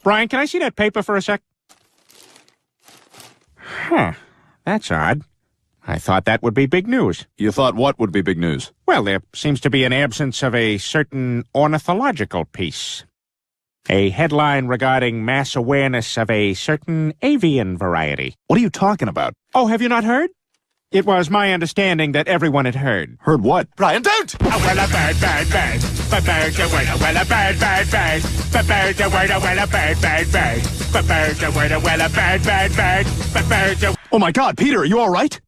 Brian, can I see that paper for a sec? Huh. That's odd. I thought that would be big news. You thought what would be big news? Well, there seems to be an absence of a certain ornithological piece. A headline regarding mass awareness of a certain avian variety. What are you talking about? Oh, have you not heard? It was my understanding that everyone had heard. Heard what? Brian, don't! Oh, well, a bird, bird, bird. But birds are well, a bird, bird, bird. But birds are well, a bird, bird, bird. But birds are well, a bird, bird, bird. But birds are... Oh my God, Peter, are you all right?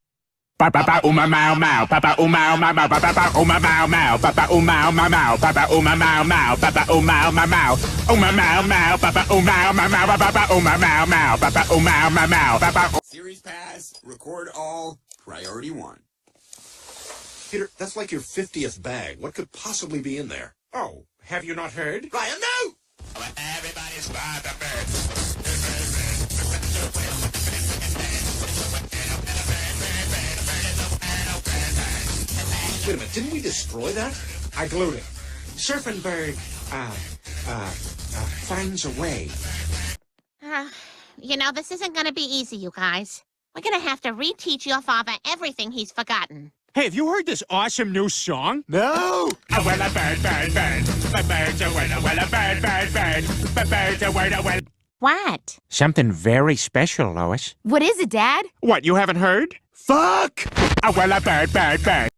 Papa uma mau mau, papa uma mau mau, papa uma mau mau, papa uma mau mau, papa uma mau mau, papa uma mau mau, uma mau mau, papa uma mau mau, papa uma mau mau, papa uma mau mau, papa. Series pass, record all, priority 1. Peter, that's like your 50th bag. What could possibly be in there? Oh, have you not heard? Brian, no! Everybody's by the birds. Wait a minute, didn't we destroy that? I glued it. Surfing bird, finds a way. You know, this isn't gonna be easy, you guys. We're gonna have to reteach your father everything he's forgotten. Hey, have you heard this awesome new song? No! Well, a bird, bird, bird. But birds are well, a bird, bird, bird. But birds are well. What? Something very special, Lois. What is it, Dad? What, you haven't heard? Fuck! Well, a bird, bird, bird.